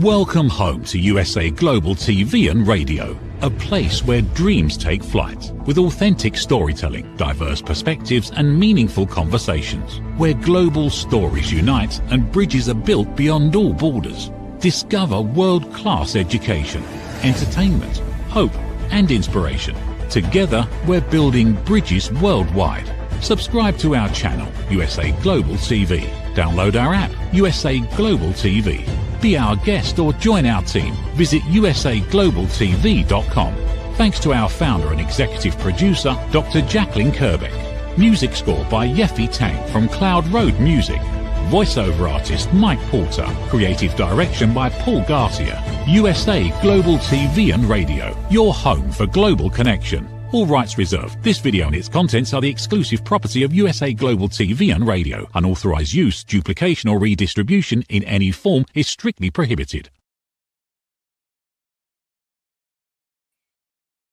Welcome home to USA Global TV and Radio, a place where dreams take flight, with authentic storytelling, diverse perspectives and meaningful conversations, where global stories unite and bridges are built beyond all borders. Discover world-class education, entertainment, hope and inspiration. Together, we're building bridges worldwide. Subscribe to our channel, USA Global TV. Download our app, USA Global TV. Be our guest or join our team. Visit usaglobaltv.com. Thanks to our founder and executive producer, Dr. Jacalyn Kerbeck. Music score by Yeffy Tang from Cloud Road Music. Voiceover artist Mike Porter. Creative direction by Paul Garcia. USA Global TV and Radio. Your home for global connection. All rights reserved. This video and its contents are the exclusive property of USA Global TV and Radio. Unauthorized use, duplication or redistribution in any form is strictly prohibited.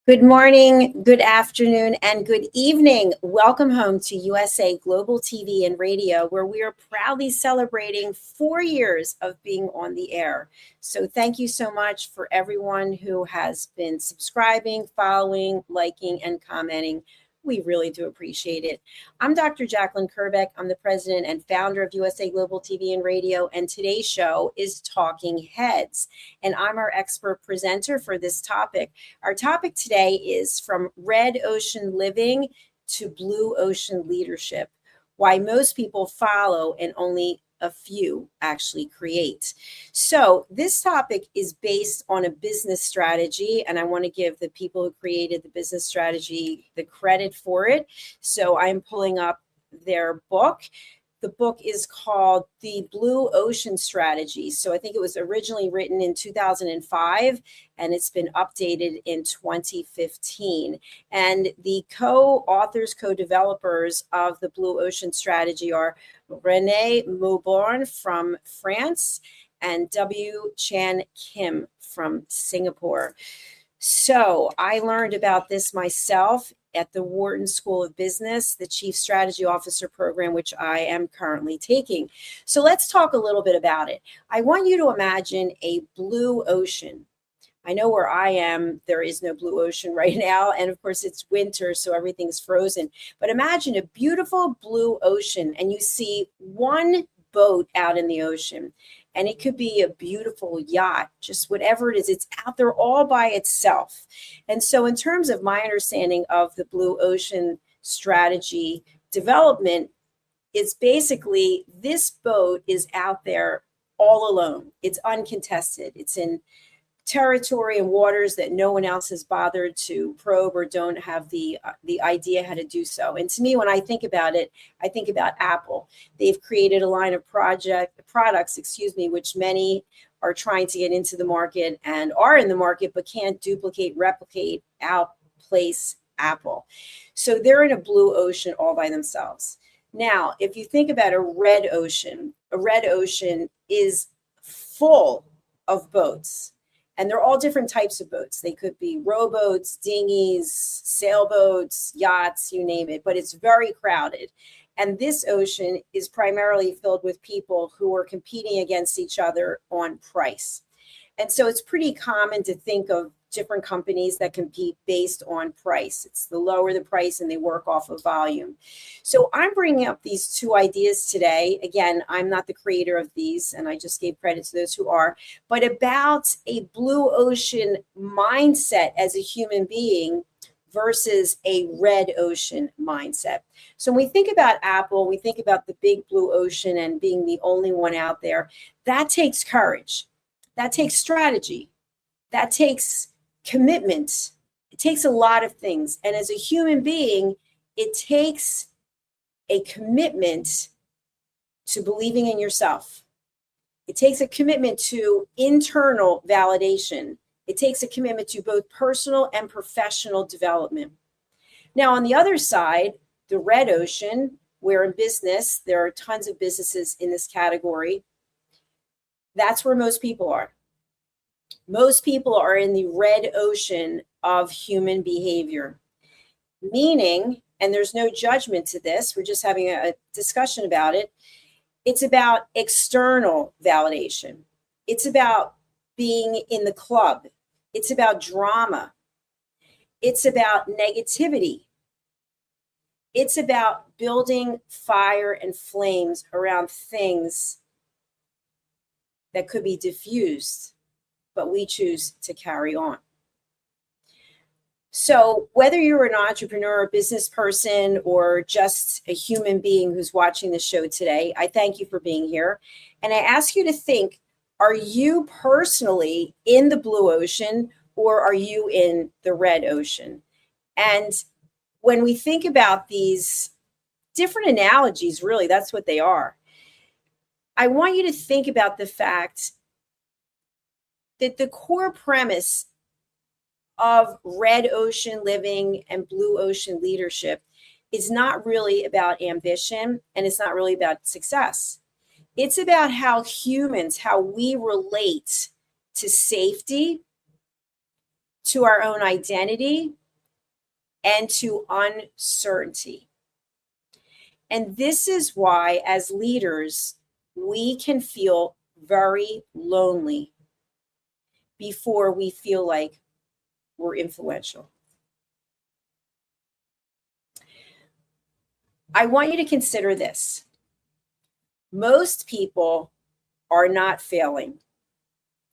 Good morning, good afternoon, and good evening. Welcome home to USA Global TV and Radio, where we are proudly celebrating 4 years of being on the air. So thank you so much for everyone who has been subscribing, following, liking, and commenting. We really do appreciate it. I'm Dr. Jacalyn Kerbeck. I'm the president and founder of USA Global TV and Radio, and today's show is Talking Heads, and I'm our expert presenter for this topic. Our topic today is From Red Ocean Living to Blue Ocean Leadership: Why Most People Follow and Only a few actually create. So this topic is based on a business strategy, and I want to give the people who created the business strategy the credit for it. So I'm pulling up their book. The book is called The Blue Ocean Strategy. So I think it was originally written in 2005, and it's been updated in 2015. And the co-authors, co-developers of the Blue Ocean Strategy are Renee Mauborgne from France and W. Chan Kim from Singapore. So I learned about this myself at the Wharton School of Business, the Chief Strategy Officer program, which I am currently taking. So let's talk a little bit about it. I want you to imagine a blue ocean. I know where I am, there is no blue ocean right now. And of course it's winter, so everything's frozen. But imagine a beautiful blue ocean and you see one boat out in the ocean. And it could be a beautiful yacht, just whatever it is, it's out there all by itself. And so in terms of my understanding of the Blue Ocean Strategy development, it's basically this boat is out there all alone. It's uncontested. It's in territory and waters that no one else has bothered to probe or don't have the idea how to do so. And to me, when I think about it, I think about Apple. They've created a line of products, which many are trying to get into the market and are in the market, but can't duplicate, replicate, outplace Apple. So they're in a blue ocean all by themselves. Now, if you think about a red ocean is full of boats. And they're all different types of boats. They could be rowboats, dinghies, sailboats, yachts, you name it, but it's very crowded. And this ocean is primarily filled with people who are competing against each other on price. And so it's pretty common to think of different companies that compete based on price. It's the lower the price and they work off of volume. So I'm bringing up these two ideas today. Again, I'm not the creator of these, and I just gave credit to those who are, but about a blue ocean mindset as a human being versus a red ocean mindset. So when we think about Apple, we think about the big blue ocean and being the only one out there. That takes courage. That takes strategy. That takes commitment. It takes a lot of things. And as a human being, it takes a commitment to believing in yourself. It takes a commitment to internal validation. It takes a commitment to both personal and professional development. Now, on the other side, the red ocean, where in business, there are tons of businesses in this category. That's where most people are. Most people are in the red ocean of human behavior, meaning, and there's no judgment to this, we're just having a discussion about it. It's about external validation. It's about being in the club. It's about drama. It's about negativity. It's about building fire and flames around things that could be diffused, but we choose to carry on. So whether you're an entrepreneur, a business person, or just a human being who's watching the show today, I thank you for being here. And I ask you to think, are you personally in the blue ocean or are you in the red ocean? And when we think about these different analogies, really, that's what they are. I want you to think about the fact that the core premise of red ocean living and blue ocean leadership is not really about ambition, and it's not really about success. It's about how humans, how we relate to safety, to our own identity, and to uncertainty. And this is why, as leaders, we can feel very lonely before we feel like we're influential. I want you to consider this. Most people are not failing.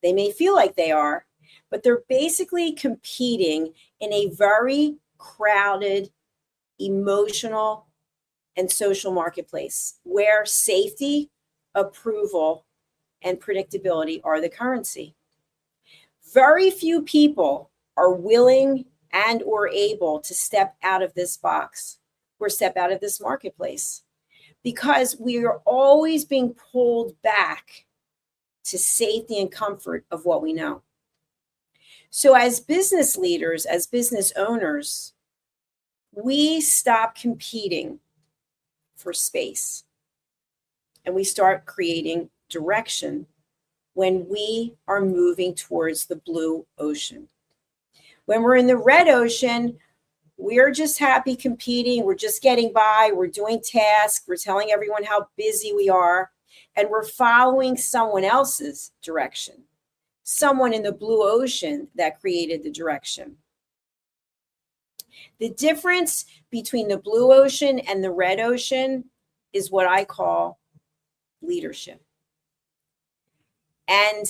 They may feel like they are, but they're basically competing in a very crowded, emotional, and social marketplace where safety, approval, and predictability are the currency. Very few people are willing and or able to step out of this box or step out of this marketplace because we are always being pulled back to safety and comfort of what we know. So as business leaders, as business owners, we stop competing for space and we start creating direction when we are moving towards the blue ocean. When we're in the red ocean, we're just happy competing. We're just getting by. We're doing tasks. We're telling everyone how busy we are. And we're following someone else's direction. Someone in the blue ocean that created the direction. The difference between the blue ocean and the red ocean is what I call leadership. And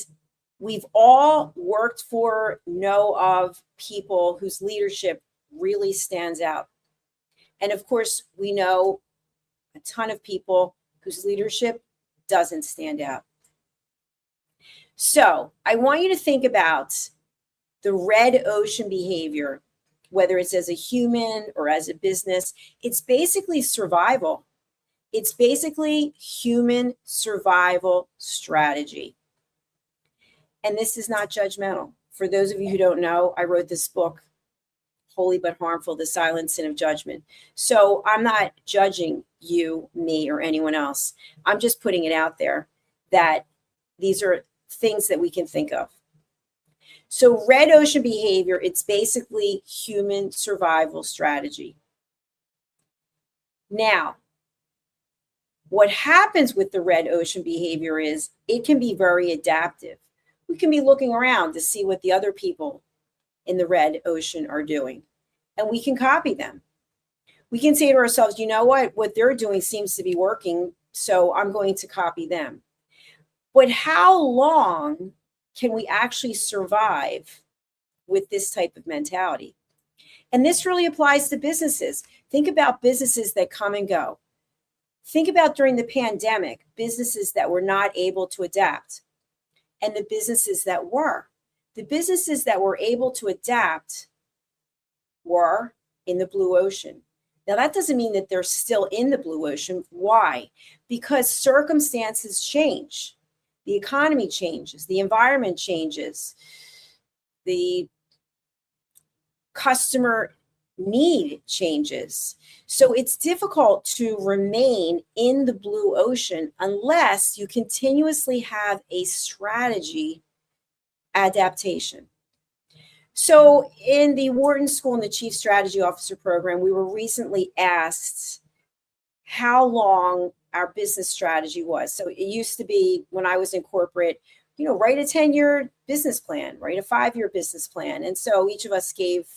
we've all worked for, know of people whose leadership really stands out. And of course, we know a ton of people whose leadership doesn't stand out. So I want you to think about the red ocean behavior, whether it's as a human or as a business. It's basically survival. It's basically human survival strategy. And this is not judgmental. For those of you who don't know, I wrote this book, Holy But Harmful, The Silent Sin of Judgment. So I'm not judging you, me, or anyone else. I'm just putting it out there that these are things that we can think of. So red ocean behavior, it's basically human survival strategy. Now, what happens with the red ocean behavior is it can be very adaptive. We can be looking around to see what the other people in the red ocean are doing, and we can copy them. We can say to ourselves, you know what they're doing seems to be working, so I'm going to copy them. But how long can we actually survive with this type of mentality? And this really applies to businesses. Think about businesses that come and go. Think about during the pandemic, businesses that were not able to adapt and the businesses that were. The businesses that were able to adapt were in the blue ocean. Now, that doesn't mean that they're still in the blue ocean. Why? Because circumstances change. The economy changes. The environment changes. The customer need changes. So it's difficult to remain in the blue ocean unless you continuously have a strategy adaptation. So in the Wharton School and the Chief Strategy Officer program, we were recently asked how long our business strategy was. So it used to be when I was in corporate, write a 10-year business plan, write a 5-year business plan. And so each of us gave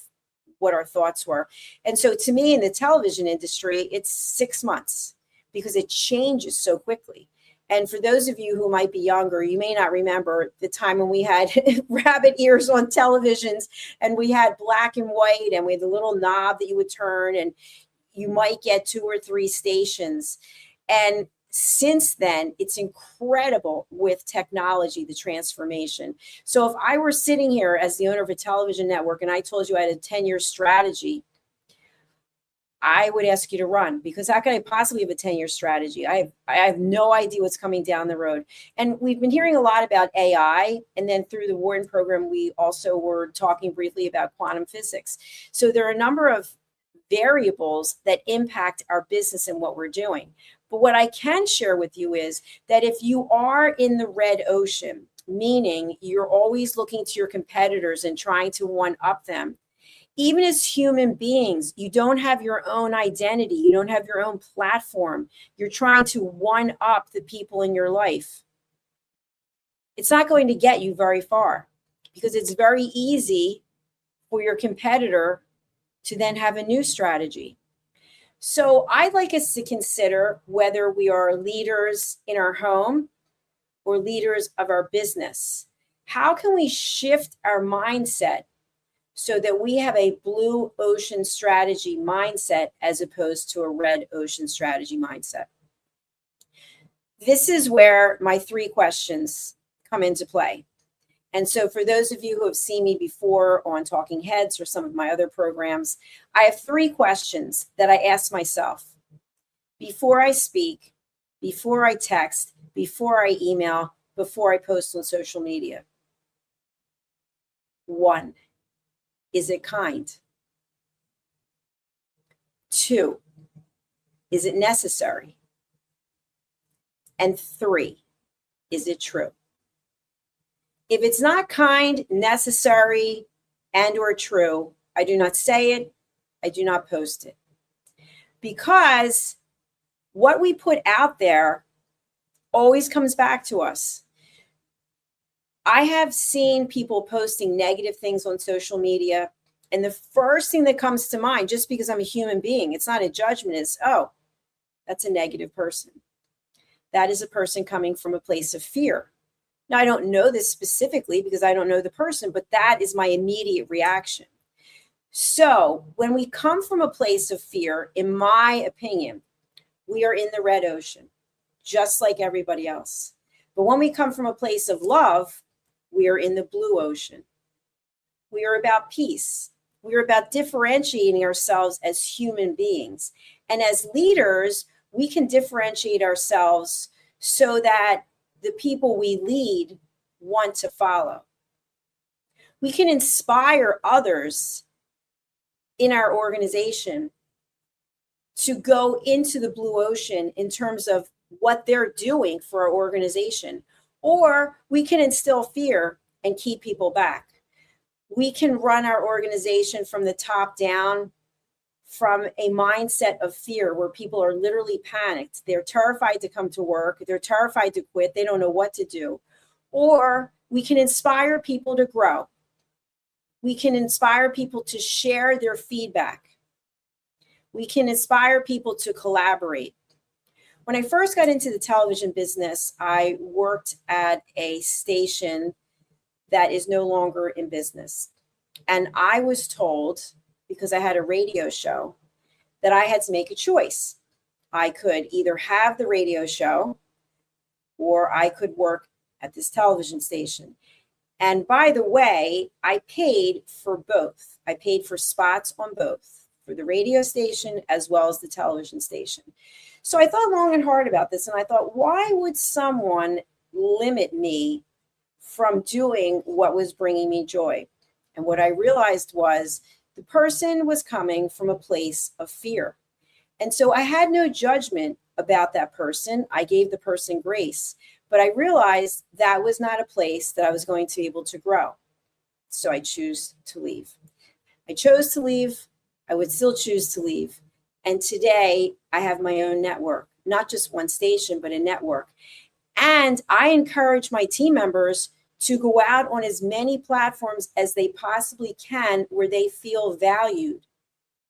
what our thoughts were. And so to me, in the television industry, it's 6 months because it changes so quickly. And for those of you who might be younger, you may not remember the time when we had rabbit ears on televisions and we had black and white and we had the little knob that you would turn and you might get 2 or 3 stations. And since then, it's incredible with technology, the transformation. So if I were sitting here as the owner of a television network and I told you I had a 10-year strategy, I would ask you to run, because how could I possibly have a 10-year strategy? I have no idea what's coming down the road. And we've been hearing a lot about AI. And then through the Warren program, we also were talking briefly about quantum physics. So there are a number of variables that impact our business and what we're doing. But what I can share with you is that if you are in the red ocean, meaning you're always looking to your competitors and trying to one-up them, even as human beings, you don't have your own identity. You don't have your own platform. You're trying to one-up the people in your life. It's not going to get you very far, because it's very easy for your competitor to then have a new strategy. So I'd like us to consider whether we are leaders in our home or leaders of our business. How can we shift our mindset so that we have a blue ocean strategy mindset as opposed to a red ocean strategy mindset? This is where my 3 questions come into play. And so for those of you who have seen me before on Talking Heads or some of my other programs, I have 3 questions that I ask myself before I speak, before I text, before I email, before I post on social media. 1, is it kind? 2, is it necessary? And 3, is it true? If it's not kind, necessary, and or true, I do not say it, I do not post it. Because what we put out there always comes back to us. I have seen people posting negative things on social media, and the first thing that comes to mind, just because I'm a human being, it's not a judgment, is, oh, that's a negative person. That is a person coming from a place of fear. Now, I don't know this specifically because I don't know the person, but that is my immediate reaction. So when we come from a place of fear, in my opinion, we are in the red ocean, just like everybody else. But when we come from a place of love, we are in the blue ocean. We are about peace. We are about differentiating ourselves as human beings. And as leaders, we can differentiate ourselves so that the people we lead want to follow. We can inspire others in our organization to go into the blue ocean in terms of what they're doing for our organization. Or we can instill fear and keep people back. We can run our organization from the top down, from a mindset of fear where people are literally panicked. They're terrified to come to work. They're terrified to quit. They don't know what to do. Or we can inspire people to grow. We can inspire people to share their feedback. We can inspire people to collaborate. When I first got into the television business, I worked at a station that is no longer in business. And I was told, because I had a radio show, that I had to make a choice. I could either have the radio show or I could work at this television station. And by the way, I paid for both. I paid for spots on both, for the radio station as well as the television station. So I thought long and hard about this, and I thought, why would someone limit me from doing what was bringing me joy? And what I realized was the person was coming from a place of fear. And so I had no judgment about that person. I gave the person grace, but I realized that was not a place that I was going to be able to grow. So I chose to leave. I chose to leave. I would still choose to leave. And today I have my own network, not just one station, but a network. And I encourage my team members to go out on as many platforms as they possibly can where they feel valued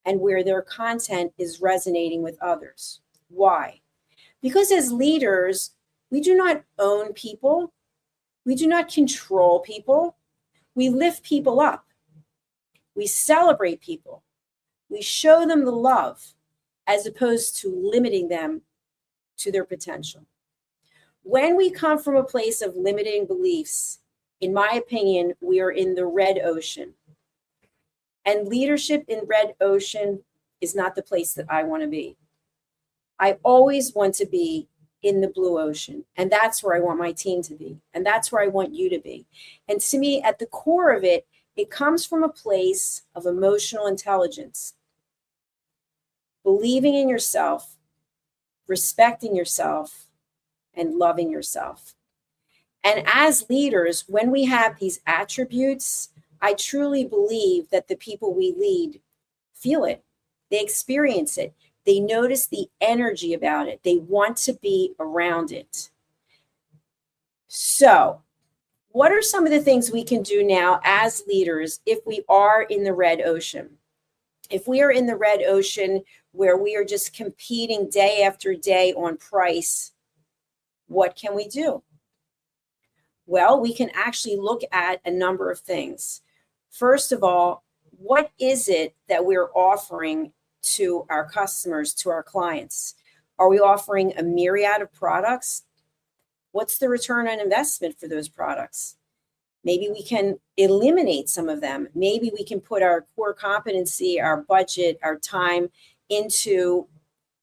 and where their content is resonating with others. Why? Because as leaders, we do not own people. We do not control people. We lift people up. We celebrate people. We show them the love as opposed to limiting them to their potential. When we come from a place of limiting beliefs, in my opinion, we are in the red ocean. And leadership in red ocean is not the place that I want to be. I always want to be in the blue ocean. And that's where I want my team to be. And that's where I want you to be. And to me, at the core of it, it comes from a place of emotional intelligence. Believing in yourself, respecting yourself, and loving yourself. And as leaders, when we have these attributes, I truly believe that the people we lead feel it. They experience it. They notice the energy about it. They want to be around it. So, what are some of the things we can do now as leaders if we are in the red ocean? If we are in the red ocean where we are just competing day after day on price, what can we do? Well, we can actually look at a number of things. First of all, what is it that we're offering to our customers, to our clients? Are we offering a myriad of products? What's the return on investment for those products? Maybe we can eliminate some of them. Maybe we can put our core competency, our budget, our time into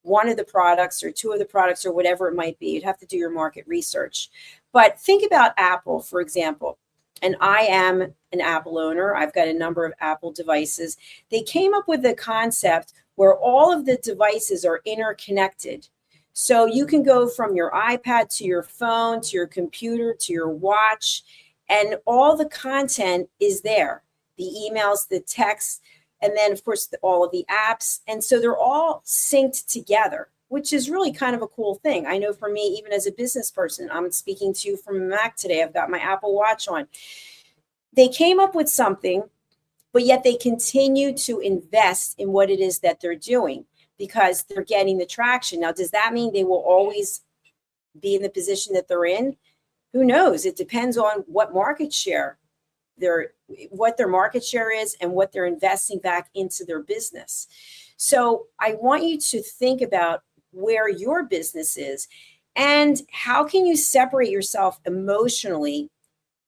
one of the products or two of the products or whatever it might be. You'd have to do your market research. But think about Apple, for example. And I am an Apple owner. I've got a number of Apple devices. They came up with a concept where all of the devices are interconnected. So you can go from your iPad to your phone, to your computer, to your watch, and all the content is there. The emails, the texts, and then, of course, all of the apps. And so they're all synced together, which is really kind of a cool thing. I know for me, even as a business person, I'm speaking to you from a Mac today. I've got my Apple Watch on. They came up with something, but yet they continue to invest in what it is that they're doing because they're getting the traction. Now, does that mean they will always be in the position that they're in? Who knows? It depends on what market share what their market share is and what they're investing back into their business. So I want you to think about where your business is and how can you separate yourself emotionally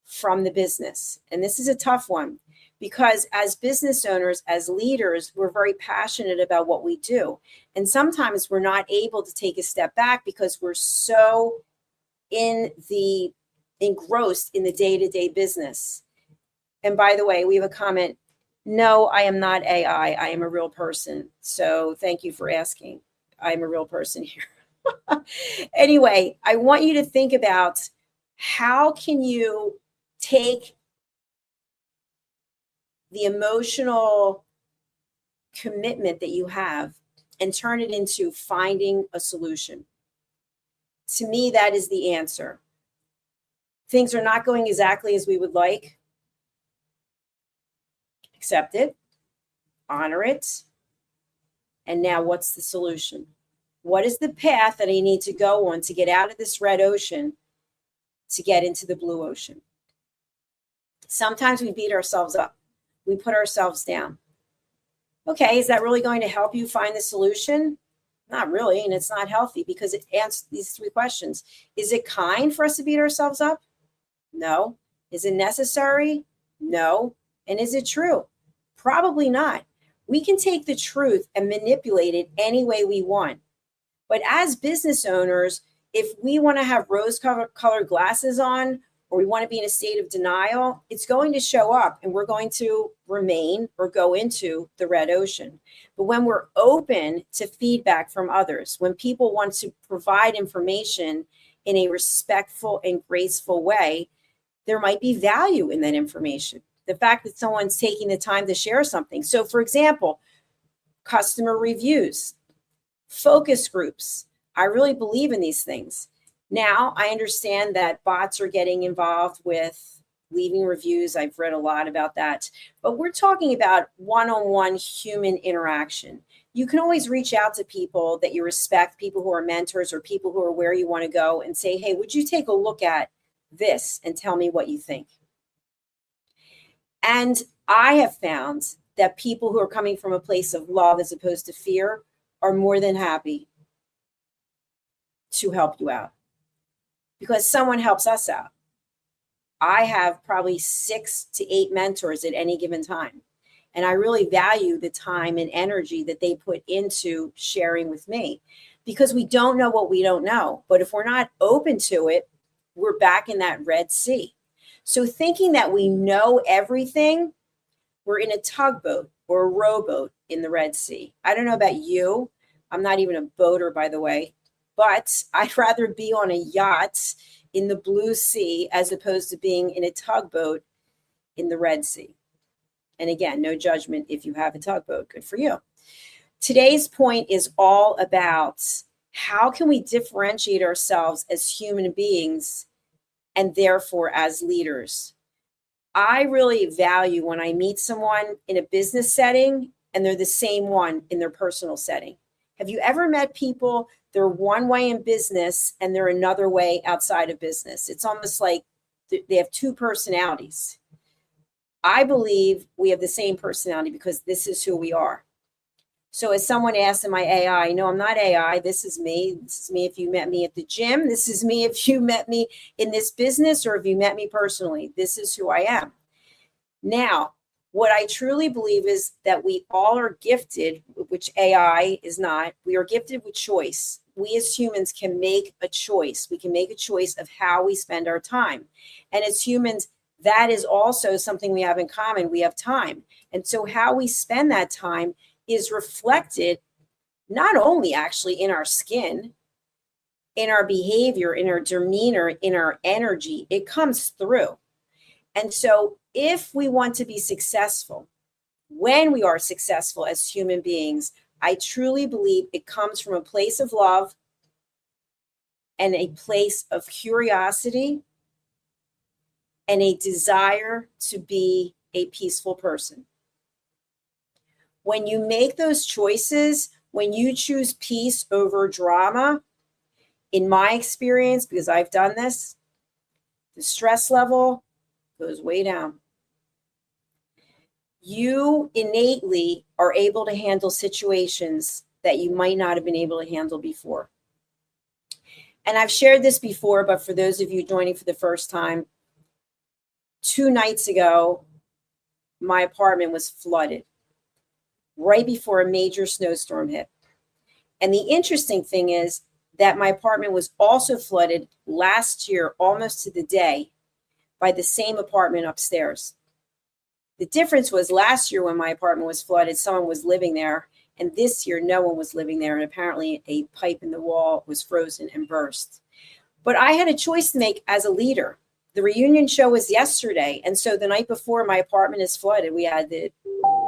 from the business. And this is a tough one because as business owners, as leaders, we're very passionate about what we do. And sometimes we're not able to take a step back because we're so engrossed in the day-to-day business. And by the way, we have a comment. No, I am not AI. I am a real person. So thank you for asking. I'm a real person here. Anyway, I want you to think about how can you take the emotional commitment that you have and turn it into finding a solution. To me, that is the answer. Things are not going exactly as we would like. Accept it, honor it, and now what's the solution? What is the path that I need to go on to get out of this red ocean to get into the blue ocean? Sometimes we beat ourselves up. We put ourselves down. Okay, is that really going to help you find the solution? Not really, and it's not healthy because it answers these three questions. Is it kind for us to beat ourselves up? No. Is it necessary? No. And is it true? Probably not. We can take the truth and manipulate it any way we want. But as business owners, if we want to have rose-colored glasses on, or we want to be in a state of denial, it's going to show up and we're going to remain or go into the red ocean. But when we're open to feedback from others, when people want to provide information in a respectful and graceful way, there might be value in that information. The fact that someone's taking the time to share something. So for example, customer reviews, focus groups. I really believe in these things. Now, I understand that bots are getting involved with leaving reviews. I've read a lot about that. But we're talking about one-on-one human interaction. You can always reach out to people that you respect, people who are mentors or people who are where you want to go, and say, hey, would you take a look at this and tell me what you think? And I have found that people who are coming from a place of love as opposed to fear are more than happy to help you out because someone helps us out. I have probably 6 to 8 mentors at any given time. And I really value the time and energy that they put into sharing with me because we don't know what we don't know. But if we're not open to it, we're back in that Red Sea. So thinking that we know everything, we're in a tugboat or a rowboat in the Red Sea. I don't know about you. I'm not even a boater, by the way, but I'd rather be on a yacht in the blue sea as opposed to being in a tugboat in the Red Sea. And again, no judgment if you have a tugboat, good for you. Today's point is all about how can we differentiate ourselves as human beings and therefore as leaders. I really value when I meet someone in a business setting and they're the same one in their personal setting. Have you ever met people, they're one way in business and they're another way outside of business? It's almost like they have 2 personalities. I believe we have the same personality because this is who we are. So as someone asked, am I AI? No, I'm not AI. This is me. This is me if you met me at the gym. This is me if you met me in this business or if you met me personally. This is who I am. Now, what I truly believe is that we all are gifted, which AI is not. We are gifted with choice. We as humans can make a choice. We can make a choice of how we spend our time. And as humans, that is also something we have in common. We have time. And so how we spend that time is reflected not only actually in our skin, in our behavior, in our demeanor, in our energy, it comes through. And so if we want to be successful, when we are successful as human beings, I truly believe it comes from a place of love and a place of curiosity and a desire to be a peaceful person. When you make those choices, when you choose peace over drama, in my experience, because I've done this, the stress level goes way down. You innately are able to handle situations that you might not have been able to handle before. And I've shared this before, but for those of you joining for the first time, 2 nights ago, my apartment was flooded right before a major snowstorm hit. And the interesting thing is that my apartment was also flooded last year, almost to the day, by the same apartment upstairs. The difference was last year when my apartment was flooded, someone was living there. And this year, no one was living there. And apparently a pipe in the wall was frozen and burst. But I had a choice to make as a leader. The reunion show was yesterday. And so the night before, my apartment is flooded. We had the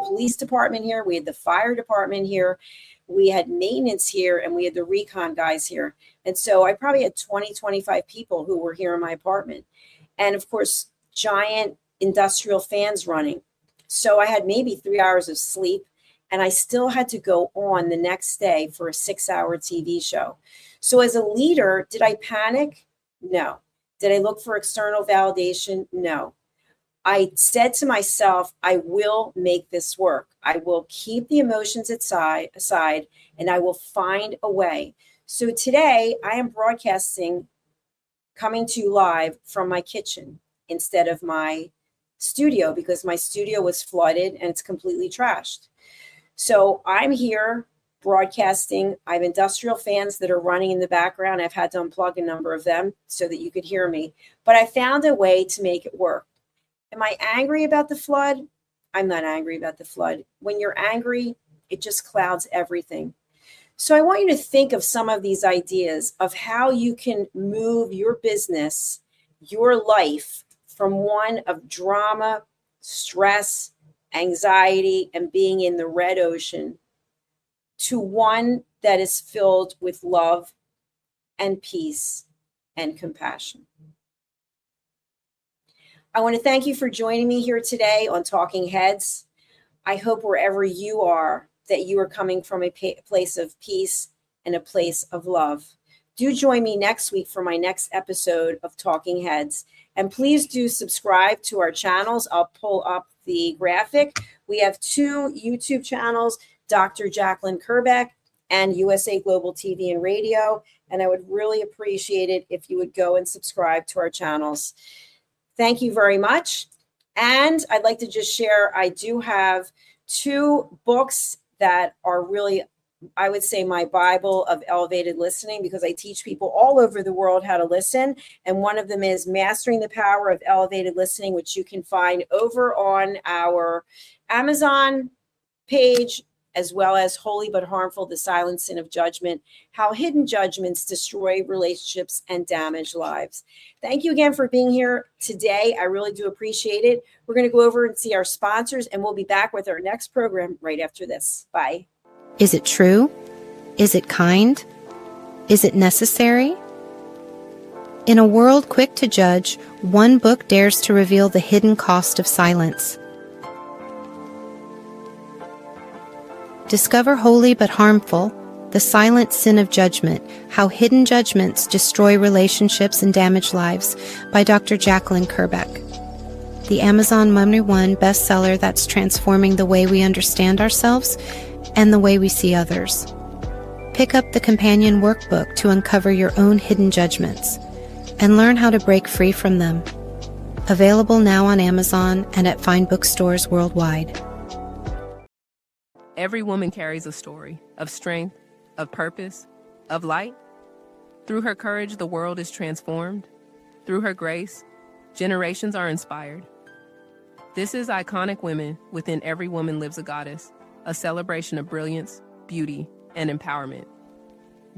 police department here. We had the fire department here. We had maintenance here. And we had the recon guys here. And so I probably had 20, 25 people who were here in my apartment. And of course, giant industrial fans running. So I had maybe 3 hours of sleep. And I still had to go on the next day for a 6-hour TV show. So as a leader, did I panic? No. Did I look for external validation? No. I said to myself, I will make this work. I will keep the emotions aside, and I will find a way. So today I am broadcasting, coming to you live from my kitchen instead of my studio because my studio was flooded and it's completely trashed. So I'm here broadcasting. I have industrial fans that are running in the background. I've had to unplug a number of them so that you could hear me, but I found a way to make it work. Am I angry about the flood? I'm not angry about the flood. When you're angry, it just clouds everything. So I want you to think of some of these ideas of how you can move your business, your life from one of drama, stress, anxiety, and being in the red ocean to one that is filled with love and peace and compassion. I want to thank you for joining me here today on Talking Heads. I hope wherever you are, that you are coming from a place of peace and a place of love. Do join me next week for my next episode of Talking Heads. And please do subscribe to our channels. I'll pull up the graphic. We have 2 YouTube channels, Dr. Jacalyn Kerbeck and USA Global TV and Radio. And I would really appreciate it if you would go and subscribe to our channels. Thank you very much. And I'd like to just share, I do have 2 books that are really, I would say, my Bible of elevated listening, because I teach people all over the world how to listen. And one of them is Mastering the Power of Elevated Listening, which you can find over on our Amazon page, as well as Holy But Harmful, The Silent Sin of Judgment, How Hidden Judgments Destroy Relationships and Damage Lives. Thank you again for being here today. I really do appreciate it. We're going to go over and see our sponsors, and we'll be back with our next program right after this. Bye. Is it true? Is it kind? Is it necessary? In a world quick to judge, one book dares to reveal the hidden cost of silence. Discover Holy But Harmful, The Silent Sin of Judgment, How Hidden Judgments Destroy Relationships and Damage Lives by Dr. Jacalyn Kerbeck. The Amazon #1 bestseller that's transforming the way we understand ourselves and the way we see others. Pick up the companion workbook to uncover your own hidden judgments and learn how to break free from them. Available now on Amazon and at fine bookstores worldwide. Every woman carries a story of strength, of purpose, of light. Through her courage, the world is transformed. Through her grace, generations are inspired. This is Iconic Women. Within Every Woman Lives a Goddess, a celebration of brilliance, beauty, and empowerment.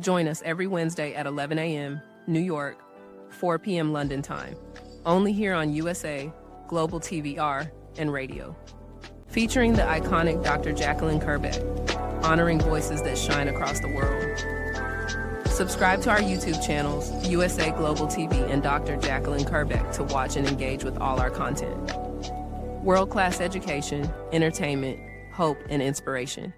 Join us every Wednesday at 11 a.m. New York, 4 p.m. London time, only here on USA, Global TVR, and Radio. Featuring the iconic Dr. Jacalyn Kerbeck, honoring voices that shine across the world. Subscribe to our YouTube channels, USA Global TV and Dr. Jacalyn Kerbeck, to watch and engage with all our content. World-class education, entertainment, hope, and inspiration.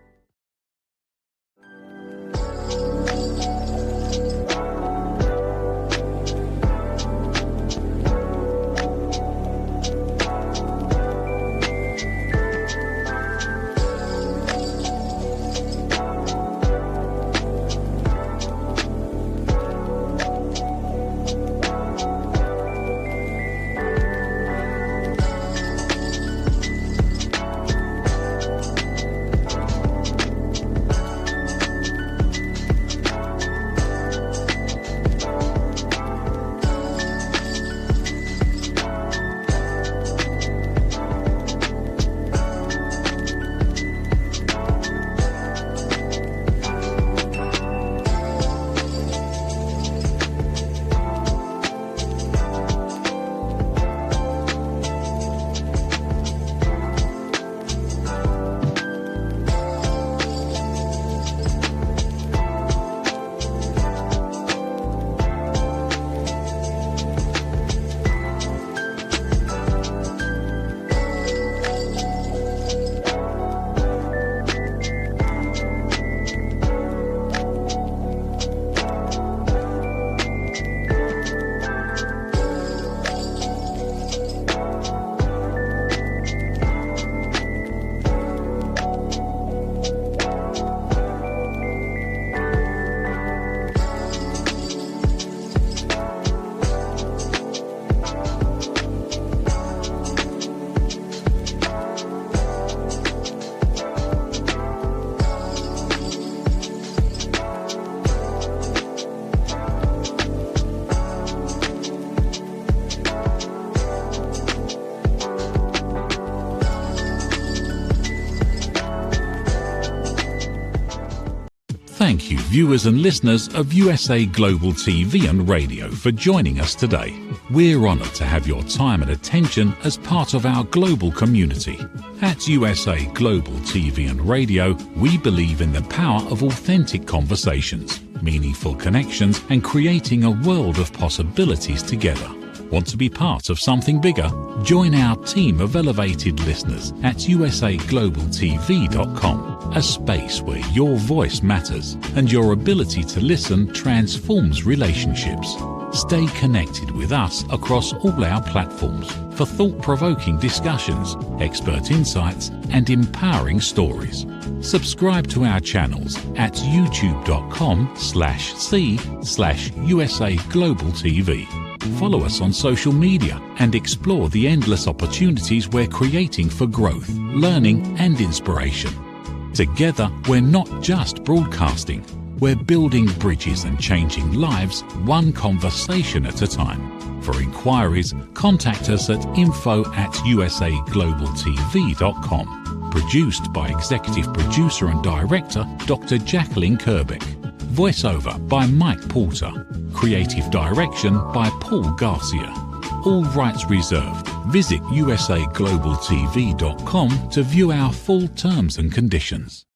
Thank you, viewers and listeners of USA Global TV and Radio, for joining us today. We're honored to have your time and attention as part of our global community. At USA Global TV and Radio, we believe in the power of authentic conversations. meaningful connections, and creating a world of possibilities together. Want to be part of something bigger? Join our team of elevated listeners at usaglobaltv.com, a space where your voice matters and your ability to listen transforms relationships. Stay connected with us across all our platforms for thought-provoking discussions, expert insights, and empowering stories. Subscribe to our channels at youtube.com/c/USA Global TV. Follow us on social media and explore the endless opportunities we're creating for growth, learning, and inspiration. Together, we're not just broadcasting, we're building bridges and changing lives one conversation at a time. For inquiries, contact us at info@usaglobaltv.com. Produced by Executive Producer and Director Dr. Jacalyn Kerbeck. Voiceover by Mike Porter. Creative direction by Paul Garcia. All rights reserved. Visit usaglobaltv.com to view our full terms and conditions.